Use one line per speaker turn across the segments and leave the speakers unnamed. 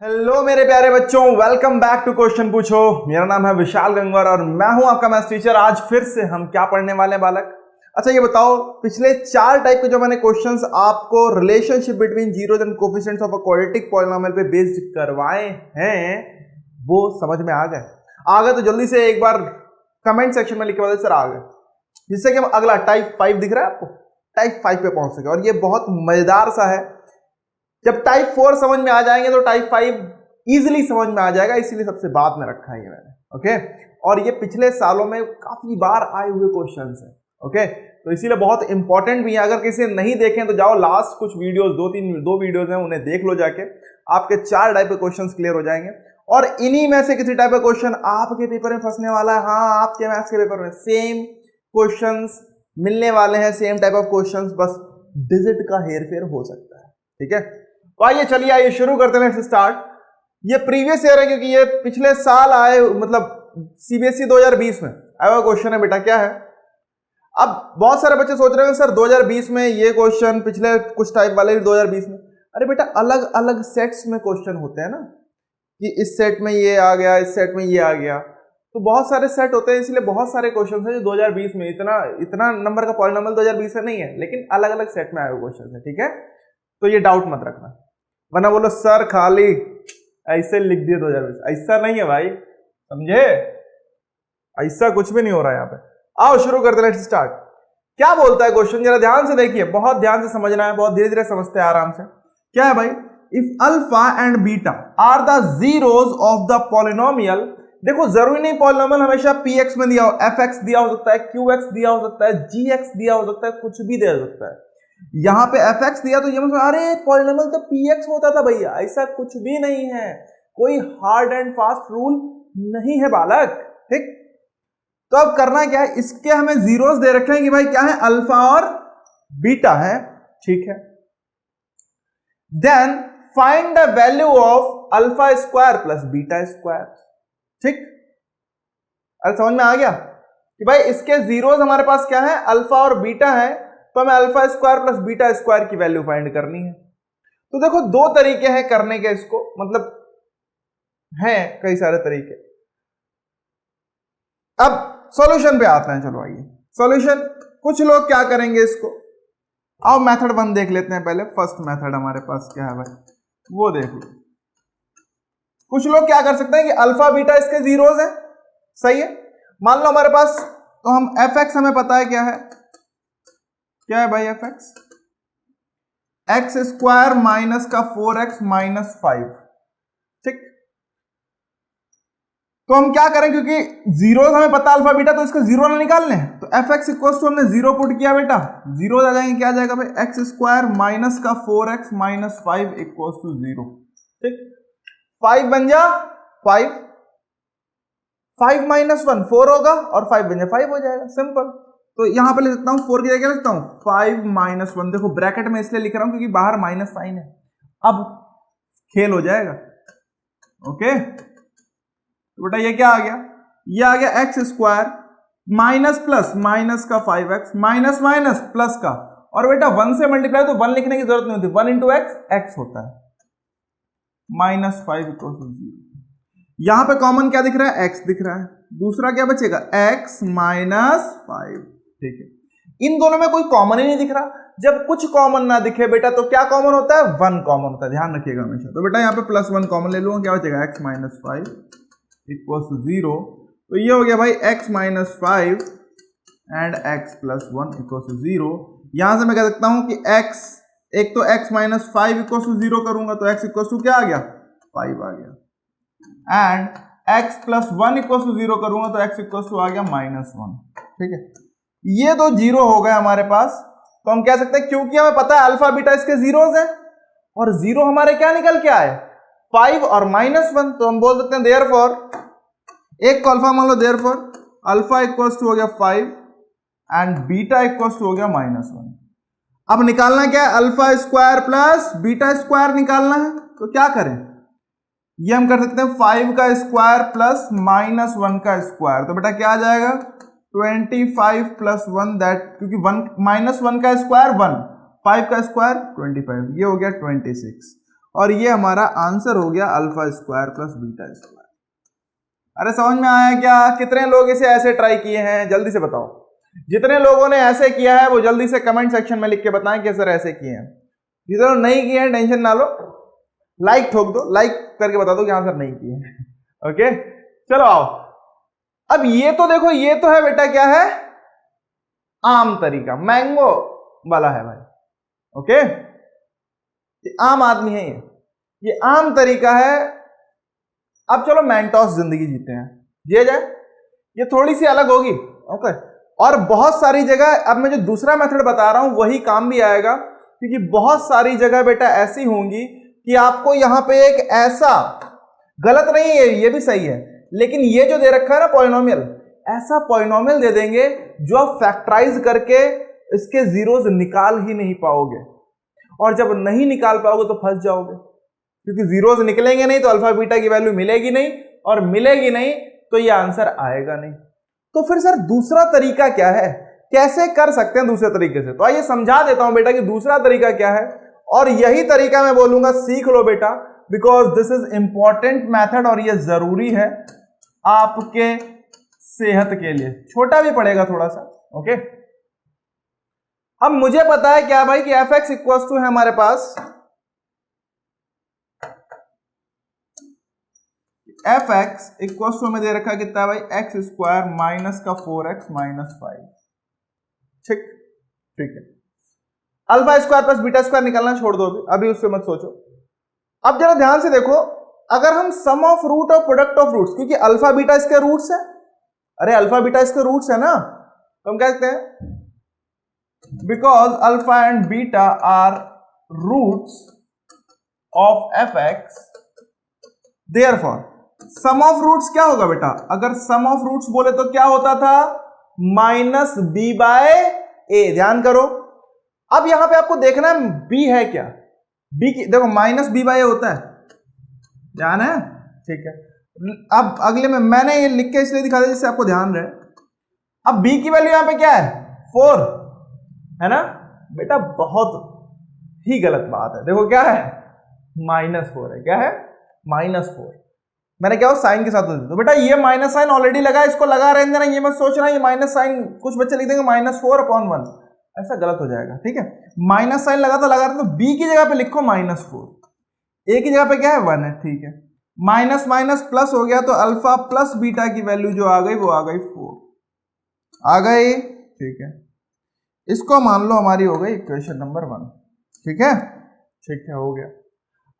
Hello मेरे प्यारे बच्चों, वेलकम बैक टू क्वेश्चन पूछो। मेरा नाम है विशाल गंगवार और मैं हूं आपका मैथ्स टीचर। आज फिर से हम क्या पढ़ने वाले हैं बालक? अच्छा ये बताओ, पिछले 4 टाइप के जो मैंने क्वेश्चंस आपको relationship between zeros and coefficients of a quadratic polynomial पे बेस्ड करवाए हैं, वो समझ में आ गए? आ गए तो जल्दी से एक बार कमेंट सेक्शन में लिख के बताइए सर आ गए, जिससे कि हम अगला टाइप 5 दिख रहा है आपको, टाइप 5 पे पहुंच सके। और ये बहुत मजेदार सा है, जब टाइप 4 समझ में आ जाएंगे तो टाइप 5 इजीली समझ में आ जाएगा, इसीलिए सबसे बाद में रखा है ये मैंने। ओके, और ये पिछले सालों में काफी बार आए हुए क्वेश्चंस हैं। ओके, तो इसीलिए बहुत इंपॉर्टेंट भी है। अगर किसी ने नहीं देखे तो जाओ लास्ट कुछ वीडियोस, दो वीडियोस हैं, उन्हें देख लो जाके। आपके 4 टाइप के क्वेश्चंस क्लियर हो जाएंगे और इन्हीं में से किसी टाइप का क्वेश्चन आपके पेपर में फंसने वाला है। हाँ, आपके मैथ्स के पेपर में सेम क्वेश्चंस मिलने वाले हैं, सेम टाइप ऑफ क्वेश्चंस, बस डिजिट का हेरफेर हो सकता है। ठीक है, तो आइए चलिए आइए शुरू करते हैं स्टार्ट। ये प्रीवियस ईयर है क्योंकि ये पिछले साल आए, मतलब सीबीएसई 2020 में आया हुआ क्वेश्चन है बेटा। क्या है, अब बहुत सारे बच्चे सोच रहे हैं सर 2020 में ये क्वेश्चन, पिछले कुछ टाइप वाले भी 2020 में। अरे बेटा, अलग अलग सेट्स में क्वेश्चन होते हैं ना, कि इस सेट में ये आ गया, इस सेट में ये आ गया, तो बहुत सारे सेट होते हैं, इसलिए बहुत सारे क्वेश्चन है जो 2020 में, इतना नंबर का पॉलिनोमियल 2020 में नहीं है, लेकिन अलग अलग सेट में आए हुए क्वेश्चन है। ठीक है, तो ये डाउट मत रखना, वरना बोलो सर खाली ऐसे लिख दिए 2020। ऐसा नहीं है भाई, समझे? ऐसा कुछ भी नहीं हो रहा है यहाँ पे। आओ शुरू करते हैं, लेट्स स्टार्ट। क्या बोलता है क्वेश्चन, जरा ध्यान से देखिए, बहुत ध्यान से समझना है, बहुत धीरे धीरे समझते हैं आराम से। क्या है भाई, if alpha and beta are the zeros of the polynomial. देखो जरूरी नहीं पॉलिनोमियल हमेशा px में दिया हो, fx दिया हो सकता है, qx दिया हो सकता है, gx दिया हो सकता है, कुछ भी दे सकता है। यहां पे fx दिया तो ये मतलब अरे पॉलिनोमियल तो px होता था भैया, ऐसा कुछ भी नहीं है, कोई हार्ड एंड फास्ट रूल नहीं है बालक। ठीक, तो अब करना क्या है, इसके हमें जीरोस दे रखे हैं कि भाई क्या है, अल्फा और बीटा है। ठीक है, then find the value of alpha square plus beta square. ठीक, अरे समझ में आ गया कि भाई इसके जीरोस हमारे पास क्या है, अल्फा और बीटा है, तो हमें alpha square plus beta square की वैल्यू फाइंड करनी है। तो देखो 2 तरीके हैं करने के इसको, मतलब हैं कई सारे तरीके। अब सॉल्यूशन पे आते हैं, चलो आइए सॉल्यूशन। कुछ लोग क्या करेंगे इसको, आओ मेथड 1 देख लेते हैं पहले। फर्स्ट मेथड हमारे पास क्या है भाई, वो देख लो। कुछ लोग क्या कर सकते हैं कि अल्फा बीटा इसके जीरोस है, सही है। मान लो हमारे पास, तो हम fx हमें पता है क्या है, क्या है भाई fx, एक्स स्क्वायर माइनस का 4x माइनस 5। ठीक, तो हम क्या करें, क्योंकि जीरो हमें पता अल्फा बीटा, तो इसका जीरो ना निकालने हैं, तो fx इक्वल टू हमने जीरो पुट किया बेटा, जीरो आ जाएंगे, क्या आ जाएगा भाई, एक्स स्क्वायर माइनस का 4x माइनस 5 इक्वल टू 0। ठीक, 5 बन जा 5, 5 माइनस 1 4 होगा, और 5 बन जा 5 हो जाएगा, सिंपल। तो यहां पे लिख सकता हूं 4 की जगह लिखता हूं 5 माइनस 1, देखो ब्रैकेट में इसलिए लिख रहा हूं क्योंकि बाहर माइनस साइन है, अब खेल हो जाएगा। ओके, तो बेटा ये क्या आ गया, ये आ गया x square minus plus minus का 5x माइनस माइनस प्लस का, और बेटा 1 से मल्टीप्लाई तो 1 लिखने की जरूरत नहीं होती, 1 इंटू एक्स होता है, माइनस 5 इक्वल टू 0। यहां पे कॉमन क्या दिख रहा है, x दिख रहा है, दूसरा क्या बचेगा, x माइनस 5। ठीक है, इन दोनों में कोई कॉमन ही नहीं दिख रहा। जब कुछ कॉमन ना दिखे बेटा तो क्या कॉमन होता है, 1 कॉमन होता है, ध्यान रखिएगा हमेशा। तो बेटा यहाँ पे प्लस 1 कॉमन ले लूंगा, क्या बचेगा, x माइनस 5 इक्वल टू 0। तो ये हो गया भाई x minus 5 and x plus 1 equal to 0। यहां से मैं कह सकता हूं कि x, एक तो x माइनस 5 इक्वल टू 0 करूंगा तो x इक्वल टू क्या आ गया, 5 आ गया, and x plus 1 equal to 0 करूंगा तो x इक्वल टू आ गया माइनस 1। ठीक है, ये तो 0 हो गए हमारे पास, तो हम कह सकते हैं क्योंकि हमें पता है अल्फा बीटा इसके जीरोस हैं, और 0 हमारे क्या निकल के आए, 5 और माइनस 1, तो हम बोल सकते हैं देयरफॉर, एक को अल्फा मान लो, देयरफॉर अल्फा इक्वल्स टू हो गया 5 एंड बीटा इक्वल्स टू हो गया माइनस 1। अब निकालना क्या है, alpha square plus beta square निकालना है, तो क्या करें, ये हम कर सकते हैं 5 का स्क्वायर प्लस माइनस 1 का स्क्वायर, तो बेटा क्या आ जाएगा, 25 प्लस 1, दैट क्योंकि 1 माइनस 1 का स्क्वायर 1, 5 का स्क्वायर 25, ये हो गया 26, और ये हमारा आंसर हो गया alpha square plus beta square. अरे समझ में आया क्या? कितने लोग इसे ऐसे ट्राई किए हैं, जल्दी से बताओ। जितने लोगों ने ऐसे किया है वो जल्दी से कमेंट सेक्शन में लिख के बताएं कि सर ऐसे किए हैं। जितने लोग नहीं किए हैं टेंशन ना लो, लाइक ठोक दो, लाइक करके बता दो कि हाँ सर नहीं किए हैं। ओके चलो आओ। अब ये तो देखो, ये तो है बेटा क्या है, आम तरीका, मैंगो वाला है भाई। ओके ये आम आदमी है, ये आम तरीका है। अब चलो मेंटोस जिंदगी जीते हैं, ये जाए, ये थोड़ी सी अलग होगी। ओके और बहुत सारी जगह अब मैं जो दूसरा मेथड बता रहा हूं वही काम भी आएगा, क्योंकि बहुत सारी जगह बेटा ऐसी होंगी कि आपको यहां पे एक ऐसा, गलत नहीं है ये भी सही है, लेकिन ये जो दे रखा है ना पॉलिनोमियल, ऐसा पॉलिनोमियल दे देंगे जो आप फैक्टराइज करके इसके जीरोस निकाल ही नहीं पाओगे, और जब नहीं निकाल पाओगे तो फंस जाओगे, क्योंकि जीरोस निकलेंगे नहीं तो अल्फा बीटा की वैल्यू मिलेगी नहीं, और मिलेगी नहीं तो ये आंसर आएगा नहीं। तो फिर सर दूसरा तरीका क्या है, कैसे कर सकते हैं दूसरे तरीके से? तो आइए समझा देता हूं बेटा कि दूसरा तरीका क्या है, और यही तरीका मैं बोलूंगा सीख लो बेटा, because this is important method और ये जरूरी है आपके सेहत के लिए। छोटा भी पड़ेगा थोड़ा सा। ओके अब मुझे पता है क्या भाई कि एफ एक्स इक्वल टू है हमारे पास एफ एक्स इक्वल टू हमें दे रखा है कितना भाई, एक्स स्क्वायर माइनस का 4x माइनस 5। ठीक ठीक है, alpha square plus beta square निकालना छोड़ दो अभी उससे मत सोचो। अब जरा ध्यान से देखो, अगर हम सम ऑफ रूट और प्रोडक्ट ऑफ रूट्स, क्योंकि अल्फा बीटा इसके रूट्स है, अरे अल्फा बीटा इसके रूट्स है ना, तो हम क्या कहते हैं, because alpha and beta are roots of f x, therefore sum of roots क्या होगा बेटा, अगर सम ऑफ रूट्स बोले तो क्या होता था, माइनस बी बाय ए। ध्यान करो, अब यहां पे आपको देखना है बी है क्या, बी की देखो माइनस बी बाय ए होता है, ध्यान है, ठीक है। अब अगले में मैंने ये लिख के इसलिए दिखा दिया जिससे आपको ध्यान रहे। अब बी की वैल्यू यहां पे क्या है, 4 है ना बेटा, बहुत ही गलत बात है। देखो क्या है, -4 है, क्या है, -4। मैंने क्या हो साइन के साथ दे तो बेटा ये माइनस साइन ऑलरेडी लगा है, इसको लगा रहने देना, ये मत सोचना ये माइनस साइन, कुछ बच्चे लिख देंगे -4/1, ऐसा गलत हो जाएगा, ठीक है। माइनस साइन लगा तो बी की जगह पे लिखो -4, ए की जगह पे क्या है 1 है, ठीक है। माइनस माइनस प्लस हो गया तो अल्फा प्लस बीटा की वैल्यू जो आ गई वो आ गई 4 आ गई, ठीक है। इसको मान लो हमारी हो गई इक्वेशन नंबर 1, ठीक है, ठीक है, हो गया।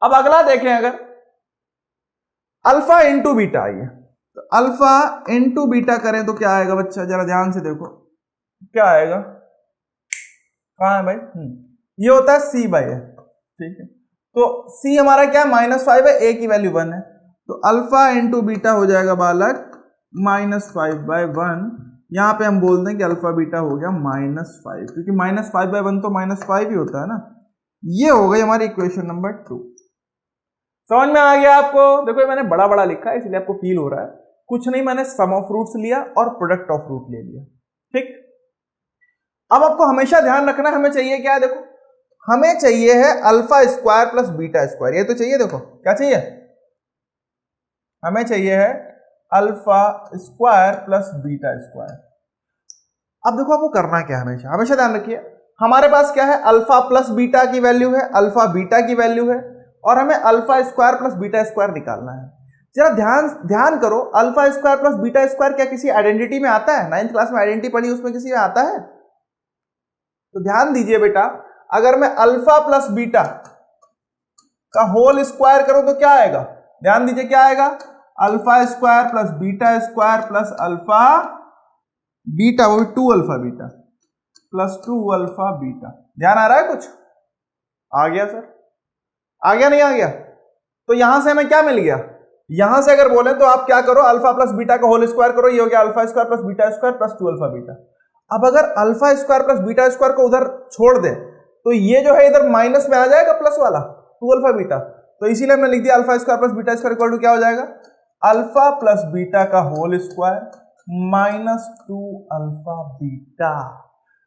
अब अगला देखें, अगर अल्फा इंटू बीटा आइए, तो अल्फा इंटू बीटा करें तो क्या आएगा बच्चा, जरा ध्यान से देखो क्या आएगा, कहां है भाई, ये होता है c बाई ए, ठीक है। तो c हमारा क्या है, -5 है, a की वैल्यू 1 है, तो अल्फा इंटू बीटा हो जाएगा बालक -5/1। यहां पे हम बोल दें कि अल्फा बीटा हो गया -5, क्योंकि -5/1 तो -5 ही होता है ना। ये हो गई हमारी इक्वेशन नंबर 2। समझ में आ गया आपको? देखो मैंने बड़ा बड़ा लिखा है इसलिए आपको फील हो रहा है, कुछ नहीं, मैंने सम ऑफ रूट्स लिया और प्रोडक्ट ऑफ रूट ले लिया, ठीक। अब आपको हमेशा ध्यान रखना, हमें चाहिए क्या है, देखो हमें चाहिए है alpha square plus beta square, ये तो चाहिए, देखो क्या चाहिए, हमें चाहिए है alpha square plus beta square. अब देखो आपको करना क्या है, हमेशा हमेशा ध्यान रखिए, हमारे पास क्या है, अल्फा प्लस बीटा की वैल्यू है, अल्फा बीटा की वैल्यू है, और हमें alpha square plus beta square निकालना है। जरा ध्यान करो, alpha square plus beta square क्या किसी आइडेंटिटी में आता है? 9th क्लास में आइडेंटिटी पढ़ी, उसमें किसी में आता है? तो ध्यान दीजिए बेटा, अगर मैं अल्फा प्लस बीटा का होल स्क्वायर करूं तो क्या आएगा, ध्यान दीजिए क्या आएगा, alpha square plus beta square plus alpha beta, वो 2 alpha beta plus 2 alpha beta. ध्यान आ रहा है कुछ? आ गया सर? आ गया नहीं आ गया? तो यहां से हमें क्या मिल गया, यहां से अगर बोले तो आप क्या करो, अल्फा प्लस बीटा का होल स्क्वायर करो, ये हो गया alpha square plus beta square plus 2 alpha beta. अब अगर alpha square plus beta square को उधर छोड़ दे तो ये जो है इधर माइनस में आ जाएगा, प्लस वाला 2 अल्फा बीटा, तो इसीलिए हमने लिख दिया alpha square plus beta square equal to क्या हो जाएगा, अल्फा प्लस बीटा का whole square minus 2 alpha beta.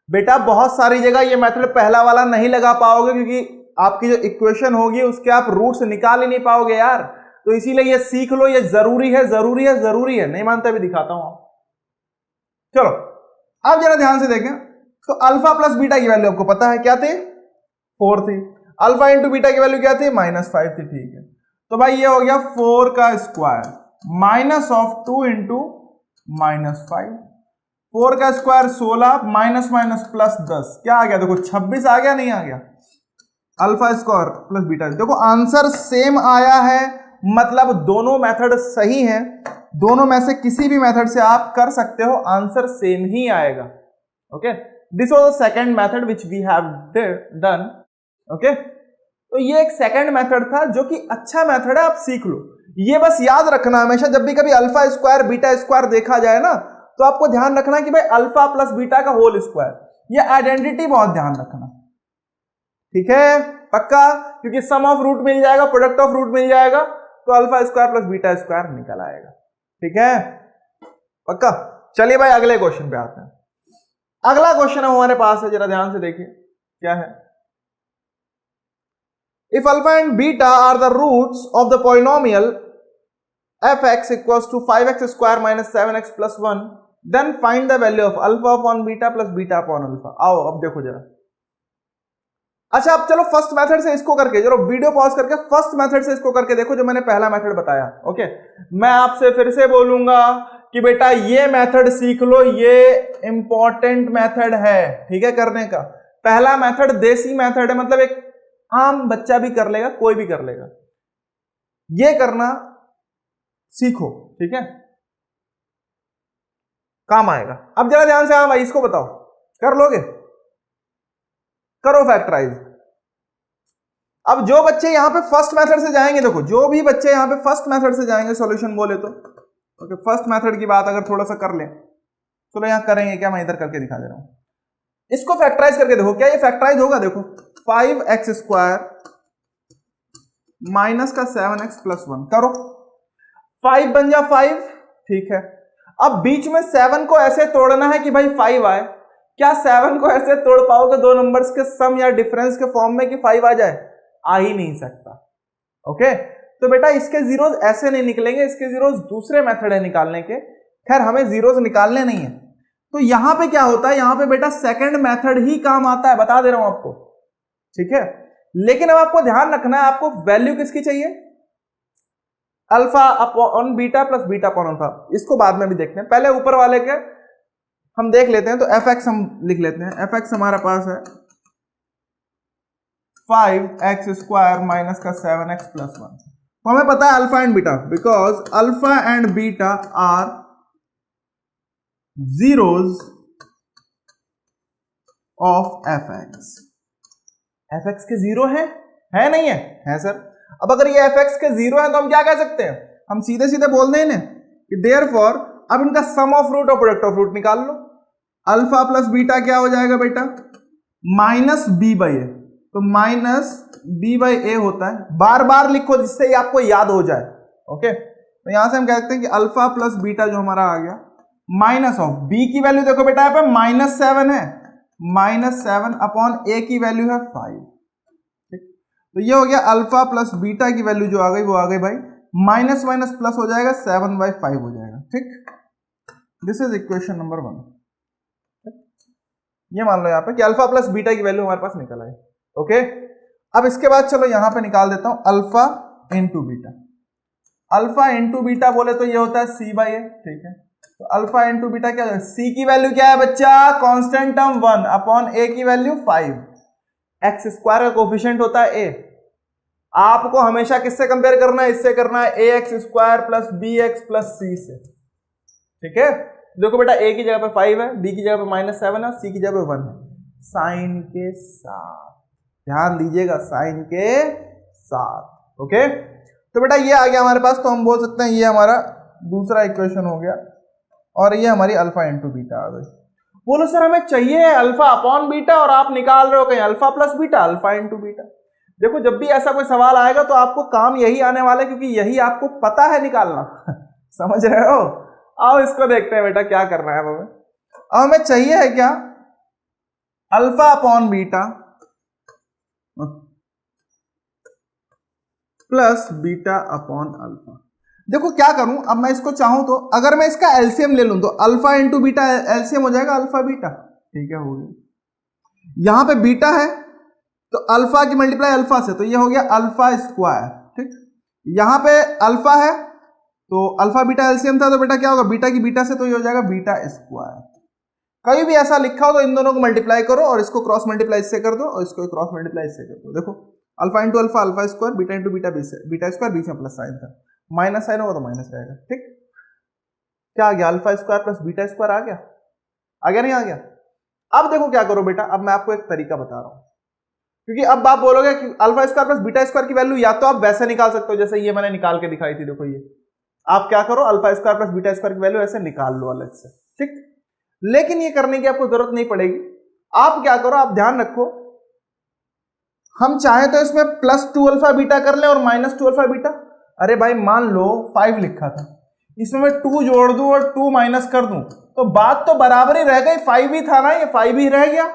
बेटा बहुत सारी जगह ये मेथड पहला वाला नहीं लगा पाओगे, क्योंकि आपकी जो इक्वेशन होगी उसके आप रूट्स निकाल ही नहीं पाओगे यार। तो इसीलिए ये सीख लो, ये जरूरी है, जरूरी है, जरूरी है। नहीं मानते भी दिखाता हूं। चलो अब जरा ध्यान से देखें, तो अल्फा प्लस बीटा की वैल्यू आपको पता है क्या थी, 4 थी। अल्फा इंटू बीटा की वैल्यू क्या थी, -5 थी। ठीक है, तो भाई ये हो गया 4 का स्क्वायर माइनस ऑफ 2 इंटू -5। 4 का स्क्वायर 16 माइनस माइनस प्लस 10 क्या आ गया, देखो 26 आ गया, नहीं आ गया। अल्फा स्क्वायर प्लस बीटा, देखो आंसर सेम आया है, मतलब दोनों मेथड सही हैं। दोनों में से किसी भी मेथड से आप कर सकते हो, आंसर सेम ही आएगा। Okay, this was the second method which we have done. Okay, तो ये एक सेकंड मेथड था जो कि अच्छा मेथड है, आप सीख लो। ये बस याद रखना हमेशा, जब भी कभी अल्फा स्क्वायर बीटा स्क्वायर देखा जाए ना, तो आपको ध्यान रखना कि भाई अल्फा प्लस बीटा का होल स्क्वायर, ये आइडेंटिटी बहुत ध्यान रखना। ठीक है, पक्का, क्योंकि सम ऑफ रूट मिल जाएगा, प्रोडक्ट ऑफ रूट मिल जाएगा, तो alpha square plus beta square निकल आएगा। ठीक है, पक्का। चलिए भाई अगले क्वेश्चन पे आते हैं। अगला क्वेश्चन हमारे पास है, जरा ध्यान से देखिए क्या है। If alpha and beta are the roots of the polynomial fx equals to 5x square minus 7x plus 1, then find the value of alpha upon beta plus beta upon alpha। आओ अब देखो जरा। अच्छा अब चलो फर्स्ट मेथड से इसको करके, चलो वीडियो पॉज करके फर्स्ट मेथड से इसको करके देखो, जो मैंने पहला मेथड बताया। ओके, मैं आपसे फिर से बोलूंगा कि बेटा ये मेथड सीख लो, ये इंपॉर्टेंट मेथड है। ठीक है, करने का पहला मेथड देसी मेथड है, मतलब एक आम बच्चा भी कर लेगा, कोई भी कर लेगा। ये करना सीखो, ठीक है, काम आएगा। अब जरा ध्यान से, हाँ भाई इसको बताओ, कर लोगे, करो फैक्टराइज। अब जो बच्चे यहां पे फर्स्ट मेथड से जाएंगे, देखो जो भी बच्चे यहां पे फर्स्ट मेथड से जाएंगे सॉल्यूशन बोले तो, ओके, फर्स्ट मेथड की बात अगर थोड़ा सा कर लें, चलो यहां करेंगे क्या, मैं इधर करके दिखा दे रहा हूं। इसको फैक्टराइज करके देखो, क्या ये फैक्टराइज होगा, देखो 5x स्क्वायर माइनस का 7x प्लस 1 करो, 5 बन जा 5। ठीक है, अब बीच में 7 को ऐसे तोड़ना है कि भाई 5 आए। क्या 7 को ऐसे तोड़ पाओगे दो नंबर्स के सम या डिफरेंस के फॉर्म में कि 5 आ जाए, आ ही नहीं सकता। ओके, तो बेटा इसके जीरोस ऐसे नहीं निकलेंगे, इसके जीरोस दूसरे मेथड है निकालने के। खैर हमें जीरोस निकालने नहीं है, तो यहां पे क्या होता है, यहां पे बेटा सेकंड मेथड ही काम आता है, बता दे रहा हूं आपको। ठीक है, लेकिन अब आपको ध्यान रखना है, आपको वैल्यू किसकी चाहिए, alpha upon beta plus beta upon alpha. इसको बाद में भी देखते हैं, पहले ऊपर वाले के हम देख लेते हैं। तो एफ एक्स हम लिख लेते हैं, एफ एक्स हमारा पास है 5x स्क्वायर माइनस का 7x प्लस 1। तो हमें पता है alpha and beta, because alpha and beta are zeros of f x. F x के जीरो है नहीं है सर। अब अगर ये एफ एक्स के जीरो है तो हम क्या कह सकते हैं, हम सीधे सीधे बोल दें ना कि देयरफॉर अब इनका सम ऑफ रूट और प्रोडक्ट ऑफ रूट निकाल लो। अल्फा प्लस बीटा क्या हो जाएगा बेटा, माइनस बी बाई ए। तो माइनस बी बाई ए होता है, बार बार लिखो जिससे आपको याद हो जाए। ओके, तो यहां से हम कहते हैं कि अल्फा प्लस बीटा जो हमारा आ गया माइनस ऑफ बी की वैल्यू देखो बेटा यहाँ पे -7 है, -7 अपॉन ए की वैल्यू है 5। ठीक, तो ये हो गया अल्फा प्लस बीटा की वैल्यू जो आ गई वो आ गई भाई माइनस माइनस प्लस हो जाएगा 7/5 हो जाएगा। ठीक, दिस इज इक्वेशन नंबर 1। ये मान लो यहाँ पे कि अल्फा प्लस बीटा की वैल्यू हमारे पास निकल आई। ओके, अब इसके बाद चलो यहां पे निकाल देता हूं alpha into beta. Alpha into beta बोले तो ये होता है सी बाई ए। ठीक है, तो अल्फा इंटू बीटा क्या है, सी की वैल्यू क्या है बच्चा, कांस्टेंट टर्म 1 अपॉन ए की वैल्यू 5। एक्स स्क्वायर का कोफिशिएंट होता है ए। आपको हमेशा किससे कंपेयर करना है, इससे करना है A X square plus B X plus C से। ठीक है, देखो बेटा ए की जगह पे 5 है, बी की जगह पे -7 है, सी की जगह पे 1 है, साइन के साथ। ध्यान दीजिएगा, साइन के साथ। ओके, तो बेटा ये आ गया हमारे पास, तो हम बोल सकते हैं ये हमारा दूसरा इक्वेशन हो गया और ये हमारी अल्फा इंटू बीटा आ गई। बोलो सर हमें चाहिए अल्फा अपॉन बीटा और आप निकाल रहे हो कहीं alpha plus beta, alpha into beta. देखो जब भी ऐसा कोई सवाल आएगा तो आपको काम यही आने वाला है, क्योंकि यही आपको पता है निकालना समझ रहे हो। आओ इसको देखते हैं बेटा क्या करना है हमें। अब हमें चाहिए है क्या, alpha upon beta plus beta upon alpha. देखो क्या करूं, अब मैं इसको चाहूं तो अगर मैं इसका एलसीएम ले लूं तो अल्फा इंटू बीटा एलसीएम हो जाएगा अल्फा बीटा, ठीक है, हो गया। यहां पे बीटा है तो अल्फा की मल्टीप्लाई अल्फा से, तो ये हो गया अल्फा स्क्वायर, ठीक। यहां पे अल्फा है तो अल्फा बीटा एलसीएम था, तो बेटा क्या होगा, बीटा की बीटा से, तो ये हो जाएगा बीटा स्क्वायर। कहीं भी ऐसा लिखा हो तो इन दोनों को मल्टीप्लाई करो और इसको क्रॉस मल्टीप्लाई इससे कर दो और इसको क्रॉस मल्टीप्लाई इससे कर दो। देखो alpha into alpha alpha square, beta into beta beta square, बीच में प्लस साइन था, माइनस साइन होगा तो माइनस रहेगा, ठीक। क्या आ गया, alpha square plus beta square आ गया, आ गया नहीं आ गया। अब देखो क्या करो बेटा, अब मैं आपको एक तरीका बता रहा हूं, क्योंकि अब आप बोलोगे कि alpha square plus beta square की वैल्यू या तो आप वैसे निकाल सकते हो जैसे ये मैंने निकाल के दिखाई थी। देखो ये आप क्या करो, alpha square plus beta square की वैल्यू ऐसे निकाल लो अलग से, ठीक। लेकिन ये करने की आपको जरूरत नहीं पड़ेगी। आप क्या करो, आप ध्यान रखो, हम चाहे तो इसमें प्लस 2 अल्फा बीटा कर ले और माइनस 2 अल्फा बीटा। अरे भाई मान लो 5 लिखा था, इसमें मैं 2 जोड़ दूं और 2 माइनस कर दूं तो बात तो बराबर ही रह गई, 5 ही था ना, ये 5 ही रह गया।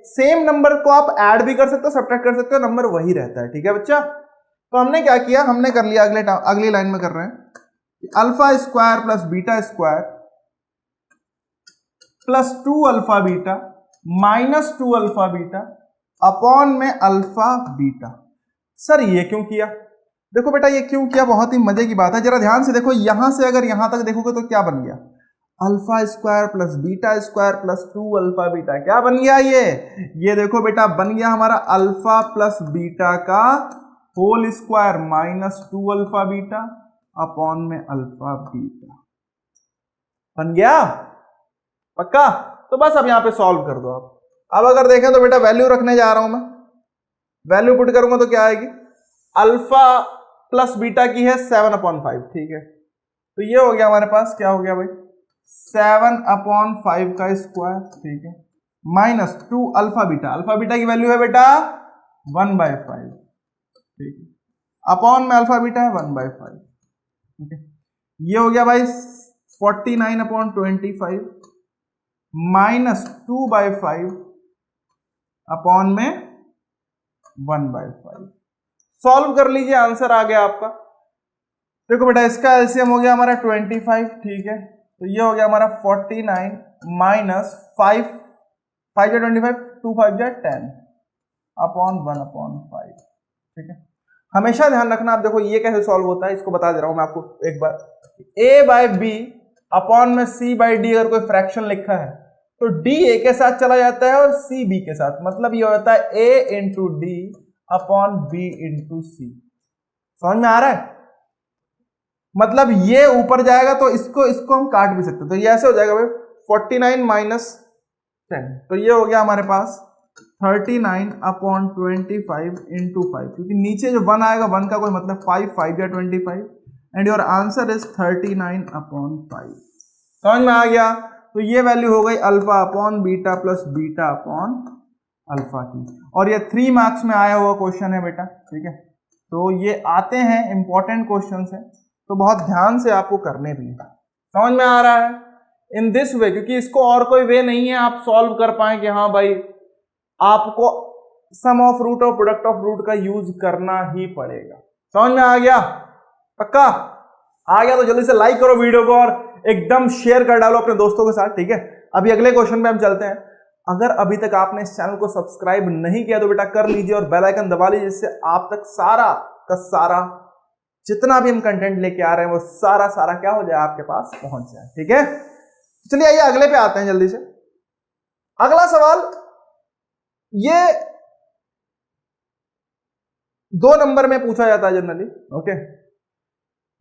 सेम नंबर को आप ऐड भी कर सकते हो, सब्ट्रैक्ट कर सकते हो, नंबर वही रहता है, ठीक है बच्चा। तो हमने क्या किया, हमने कर लिया, अगली लाइन में कर रहे हैं, alpha square plus beta square plus 2 alpha beta minus 2 alpha beta upon में अल्फा बीटा। सर ये क्यों किया, देखो बेटा ये क्यों किया, बहुत ही मजे की बात है, जरा ध्यान से देखो। यहां से अगर यहां तक देखोगे तो क्या बन गया, alpha square plus beta square plus 2 alpha beta, क्या बन गया ये देखो बेटा बन गया हमारा अल्फा प्लस बीटा का whole square minus 2 alpha beta upon में अल्फा बीटा, बन गया पक्का। तो बस अब यहां पे सॉल्व कर दो आप। अब अगर देखें तो बेटा वैल्यू रखने जा रहा हूं मैं, वैल्यू पुट करूंगा तो क्या आएगी, अल्फा प्लस बीटा की है 7/5, ठीक है। तो ये हो गया हमारे पास, क्या हो गया भाई, 7/5 का स्क्वायर, ठीक है, माइनस 2 अल्फा बीटा की वैल्यू है बेटा 1/5, ठीक है, अपॉन में अल्फा बीटा है 1/5, ठीक है। ये हो गया भाई 49/25 माइनस 2/5 अपॉन में 1/5। सॉल्व कर लीजिए, आंसर आ गया आपका। देखो बेटा इसका एलसीएम हो गया हमारा 25, ठीक है, तो ये हो गया हमारा 49 माइनस 5 5 जा 25, 2 5 जा 10 अपॉन 1/5, ठीक है। हमेशा ध्यान रखना, आप देखो ये कैसे सॉल्व होता है, इसको बता दे रहा हूं मैं आपको एक बार। a बाय बी अपॉन में c बाय डी अगर कोई फ्रैक्शन लिखा है तो d a के साथ चला जाता है और c b के साथ, मतलब ये होता है a into D upon b into C. समझ में आ रहा है, मतलब ये ऊपर जाएगा तो इसको हम काट भी सकते हैं, तो ये ऐसे हो जाएगा भाई 49 माइनस 10, तो ये हो गया हमारे पास 39/25 इंटू 5, क्योंकि नीचे जो 1 आएगा 1 का कोई मतलब 5 5 या 25 एंड योर आंसर इज 39/5। समझ में आ गया, तो ये वैल्यू हो गई alpha upon beta plus beta upon alpha की, और ये 3 मार्क्स में आया हुआ क्वेश्चन है बेटा, ठीक है। तो ये आते हैं इंपॉर्टेंट क्वेश्चन है, तो बहुत ध्यान से आपको करने भी है। समझ में आ रहा है, इन दिस वे, क्योंकि इसको और कोई वे नहीं है आप सॉल्व कर पाए कि हाँ भाई आपको सम ऑफ रूट और प्रोडक्ट ऑफ रूट का यूज करना ही पड़ेगा। समझ में आ गया, पक्का आ गया तो जल्दी से लाइक करो वीडियो को और एकदम शेयर कर डालो अपने दोस्तों के साथ, ठीक है। अभी अगले क्वेश्चन पे हम चलते हैं। अगर अभी तक आपने इस चैनल को सब्सक्राइब नहीं किया तो बेटा कर लीजिए और बेल आइकन दबा लीजिए, जिससे आप तक सारा का सारा जितना भी हम कंटेंट लेके आ रहे हैं वो सारा क्या हो जाए, आपके पास पहुंच जाए, ठीक है। चलिए आइए अगले पे आते हैं जल्दी से। अगला सवाल ये 2 नंबर में पूछा जाता है जनरली, ओके।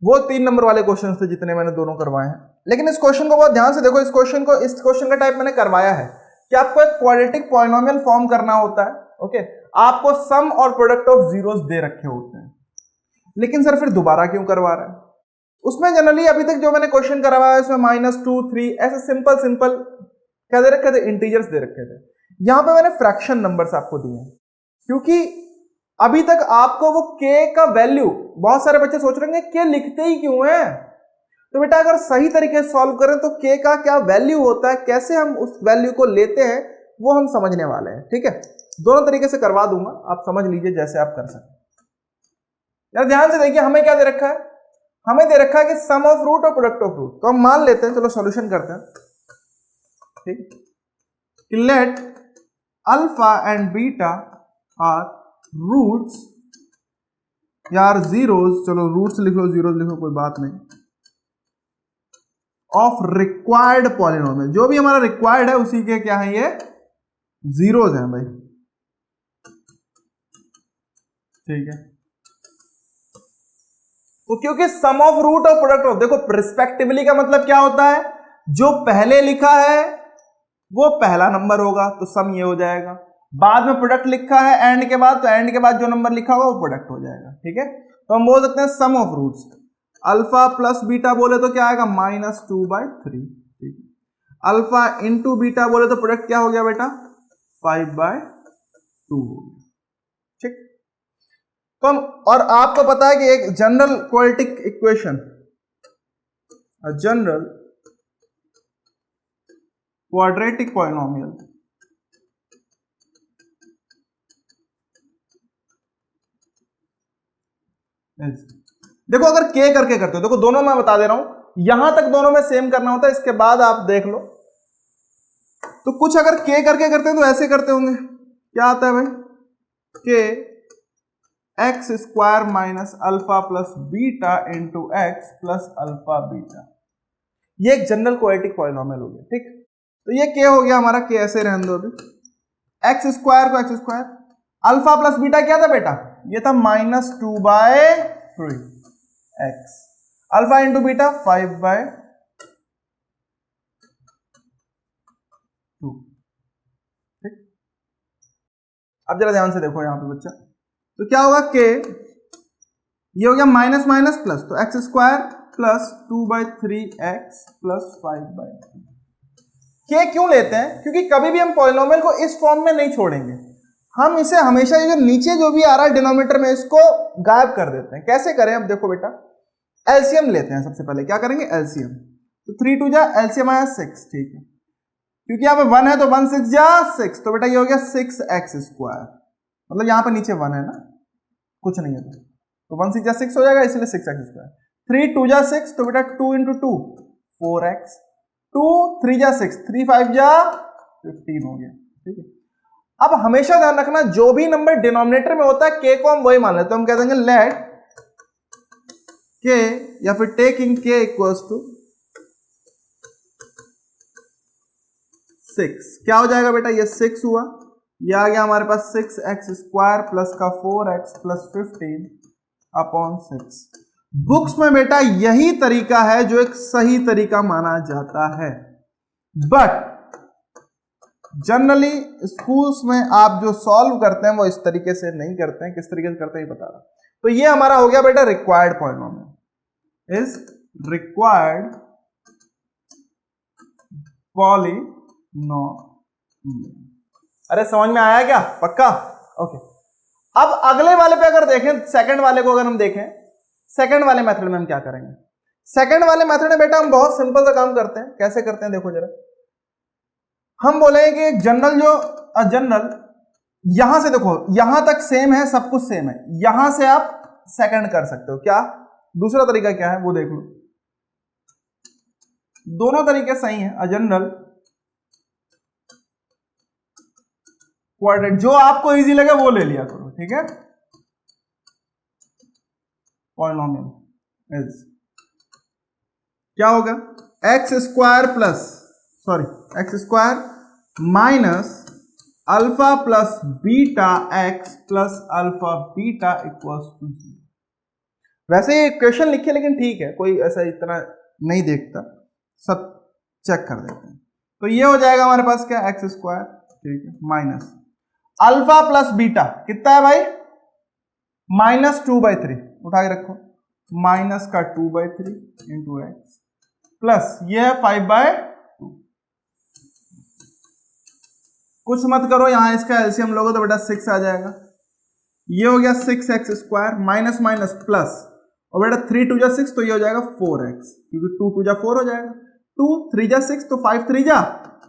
वो 3 नंबर वाले क्वेश्चन थे जितने मैंने दोनों करवाए हैं, लेकिन इस क्वेश्चन को बहुत ध्यान से देखो। इस क्वेश्चन का टाइप मैंने करवाया है कि आपको एक क्वाड्रेटिक पॉलिनोमियल फॉर्म करना होता है, ओके। आपको सम और प्रोडक्ट ऑफ जीरोस दे रखे होते हैं, लेकिन सर फिर दोबारा क्यों करवा रहा है। उसमें जनरली अभी तक जो मैंने क्वेश्चन करवाया है उसमें -2 3 ऐसे सिंपल क्या दे रखे थे, इंटीजर्स दे रखे थे। यहां पे मैंने फ्रैक्शन नंबर्स आपको दिए हैं, क्योंकि अभी तक आपको वो k का वैल्यू, बहुत सारे बच्चे सोच रहे हैं k लिखते ही क्यों है, तो बेटा अगर सही तरीके से सॉल्व करें तो k का क्या वैल्यू होता है, कैसे हम उस वैल्यू को लेते हैं, वो हम समझने वाले हैं, ठीक है। दोनों तरीके से करवा दूंगा, आप समझ लीजिए जैसे आप कर सकते। यार ध्यान से देखिए, हमें क्या दे रखा है, हमें दे रखा है कि सम ऑफ रूट और प्रोडक्ट ऑफ रूट। तो हम मान लेते हैं, चलो सॉल्यूशन करते हैं, ठीक, कि let alpha and beta are roots, यार जीरोस, चलो रूट्स लिखो, जीरोस लिखो, कोई बात नहीं, ऑफ रिक्वायर्ड पॉलिनोमियल। जो भी हमारा रिक्वायर्ड है उसी के क्या है, ये जीरोस हैं भाई, ठीक है। तो क्योंकि सम ऑफ रूट और प्रोडक्ट ऑफ, देखो रिस्पेक्टिवली का मतलब क्या होता है, जो पहले लिखा है वो पहला नंबर होगा तो सम ये हो जाएगा, बाद में प्रोडक्ट लिखा है एंड के बाद, तो एंड के बाद जो नंबर लिखा होगा वो प्रोडक्ट हो जाएगा, ठीक है। तो हम बोल सकते हैं sum of roots, alpha plus beta बोले तो क्या आएगा, -2/3, ठीक है। अल्फा इंटू बीटा बोले तो प्रोडक्ट क्या हो गया बेटा, 5/2 हो गया, ठीक। तो हम, और आपको पता है कि एक general quadratic equation, general quadratic polynomial देखो अगर k करके करते हो, देखो दोनों मैं बता दे रहा हूं, यहां तक दोनों में सेम करना होता है, इसके बाद आप देख लो। तो कुछ अगर k करके करते हैं तो ऐसे करते होंगे, क्या आता है भाई, k x square minus alpha plus beta into x plus alpha beta, ये एक जनरल क्वाड्रेटिक पॉलिनोमियल हो गया, ठीक। तो ये k हो गया हमारा, k ऐसे रहने दो अभी, एक्स स्क्वायर को x square, alpha plus beta क्या था बेटा, ये था -2/3 एक्स, अल्फा इंटू बीटा 5/2, ठीक। अब जरा ध्यान से देखो यहां पे बच्चा, तो क्या होगा, k ये हो गया माइनस माइनस प्लस, तो x square plus 2/3 x plus 5/2। k क्यों लेते हैं, क्योंकि कभी भी हम पॉलिनोमियल को इस फॉर्म में नहीं छोड़ेंगे, हम इसे हमेशा ये जो नीचे जो भी आ रहा है डिनोमिनेटर में, इसको गायब कर देते हैं। कैसे करें, अब देखो बेटा, एलसीएम लेते हैं, सबसे पहले क्या करेंगे, एलसीएम। तो 3 2 जा, एलसीएम आया 6, ठीक है, क्योंकि यहाँ पे 1 है तो 1 6 जा 6, तो बेटा ये हो गया 6x स्क्वायर, मतलब यहाँ पे नीचे 1 है ना, कुछ नहीं है तो 1 6 जा 6 हो जाएगा, इसलिए 6x स्क्वायर। 3 2 जा 6, तो बेटा 2 इंटू 2 4x, 2 3 जा 6, 3 5 जा 15 हो गया, ठीक है। अब हमेशा ध्यान रखना, जो भी नंबर डिनोमिनेटर में होता है k को हम वही मान लेते हैं, तो हम कह देंगे लेट k, या फिर टेकिंग k इक्वल्स टू 6, क्या हो जाएगा बेटा, ये 6 हुआ, ये आ गया हमारे पास 6x स्क्वायर प्लस का 4x प्लस 15 अपॉन 6। बुक्स में बेटा यही तरीका है जो एक सही तरीका माना जाता है, बट जनरली स्कूल्स में आप जो सॉल्व करते हैं वो इस तरीके से नहीं करते हैं, किस तरीके से करते हैं ये बता रहा। तो ये हमारा हो गया बेटा required polynomial, is required polynomial. अरे समझ में आया क्या, पक्का, ओके। अब अगले वाले पे अगर देखें, सेकंड वाले को अगर हम देखें, सेकंड वाले मेथड में हम क्या करेंगे, सेकंड वाले मेथड में बेटा हम बहुत सिंपल सा काम करते हैं। कैसे करते हैं देखो जरा, हम बोलेंगे कि जनरल जो जनरल यहां से देखो, यहां तक सेम है, सब कुछ सेम है, यहां से आप सेकंड कर सकते हो। क्या दूसरा तरीका क्या है वो देख लो, दोनों तरीके सही हैं। जनरल क्वाड्रेंट, जो आपको इजी लगे वो ले लिया करो, ठीक है। पॉलिनोमियल इज क्या होगा, x square plus, sorry x square minus alpha plus beta x plus alpha beta equals to 0। वैसे ये इक्वेशन लिखी लेकिन ठीक है, कोई ऐसा इतना नहीं देखता, सब चेक कर देते हैं। तो ये हो जाएगा हमारे पास क्या, एक्स स्क्वायर, ठीक है, माइनस अल्फा प्लस बीटा कितना है भाई, -2/3, उठा के रखो, माइनस का 2/3 इंटू एक्स प्लस ये है 5/2। कुछ मत करो, यहां इसका एलसीएम लोगे तो बेटा 6 आ जाएगा। ये हो गया 6x square minus minus plus, और बेटा 3 2 जा 6, तो ये हो जाएगा 4x, क्योंकि 2 2 जा 4 हो जाएगा, 2 3 जा 6, तो 5 3 जा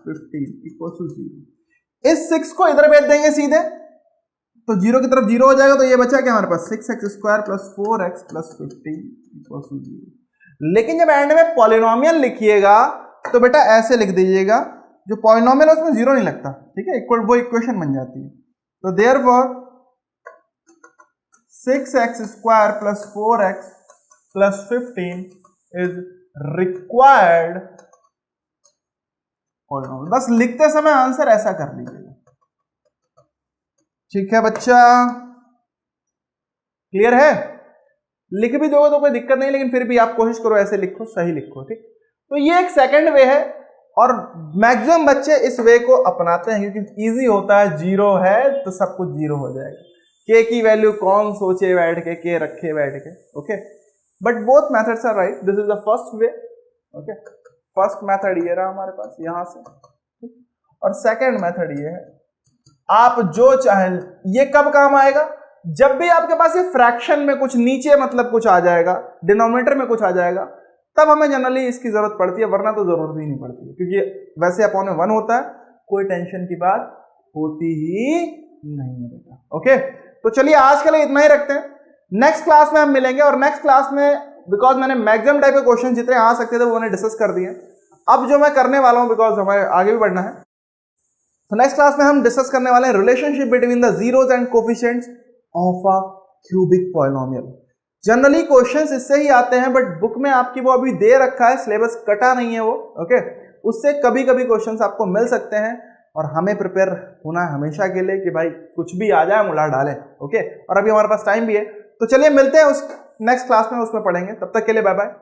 15 इक्वल टू 0। इस 6 को इधर भेज देंगे सीधे, तो जीरो की तरफ जीरो हो जाएगा, तो ये बचा क्या हमारे पास 6x² + 4x + 15 = 0। लेकिन जब एंड में पॉलिनोमियल लिखिएगा तो बेटा ऐसे लिख दीजिएगा, जो पॉलिनोमियल है उसमें जीरो नहीं लगता, ठीक है, वो इक्वेशन बन जाती है। तो therefore 6x² + 4x + 15 is required polynomial. बस लिखते समय आंसर ऐसा कर लीजिएगा, ठीक है बच्चा, क्लियर है? लिख भी दोगे तो कोई दिक्कत नहीं, लेकिन फिर भी आप कोशिश करो ऐसे लिखो, सही लिखो, ठीक। तो ये एक सेकंड वे है, और मैक्सिमम बच्चे इस वे को अपनाते हैं क्योंकि इजी होता है, जीरो है तो सब कुछ जीरो हो जाएगा, के की वैल्यू कौन सोचे बैठ के रखे बैठ के, okay. But both methods are right, this is the first way, okay. First method ये रहा हमारे पास यहां से, और सेकंड मेथड ये है, आप जो चाहें। ये कब काम आएगा? जब भी आपके पास ये फ्रैक्शन में कुछ नीचे मतलब कुछ आ जाएगा, डिनोमिनेटर में कुछ आ जाएगा, तब हमें जनरली इसकी जरूरत पड़ती है, वरना तो जरूरत ही नहीं पड़ती है, क्योंकि वैसे अपॉन में 1 होता है, कोई टेंशन की बात होती ही नहीं है बेटा, ओके। तो चलिए आज के लिए इतना ही रखते हैं, नेक्स्ट क्लास में हम मिलेंगे, और नेक्स्ट क्लास में बिकॉज मैंने मैक्सिमम टाइप के क्वेश्चन जितने आ सकते थे वो मैंने डिस्कस कर दिए। अब जो मैं करने वाला हूं, बिकॉज हमें आगे भी बढ़ना है, तो नेक्स्ट क्लास में हम डिस्कस करने वाले हैं relationship between the zeros and coefficients of a cubic polynomial. Generally questions इससे ही आते हैं, बट बुक में आपकी वो अभी दे रखा है, सिलेबस कटा नहीं है वो, ओके। उससे कभी कभी क्वेश्चंस आपको मिल सकते हैं, और हमें प्रिपेयर होना है हमेशा के लिए कि भाई कुछ भी आ जाए हम उड़ा डालें, ओके। और अभी हमारे पास टाइम भी है, तो चलिए मिलते हैं उस नेक्स्ट क्लास में, उसमें पढ़ेंगे। तब तक के लिए बाय बाय।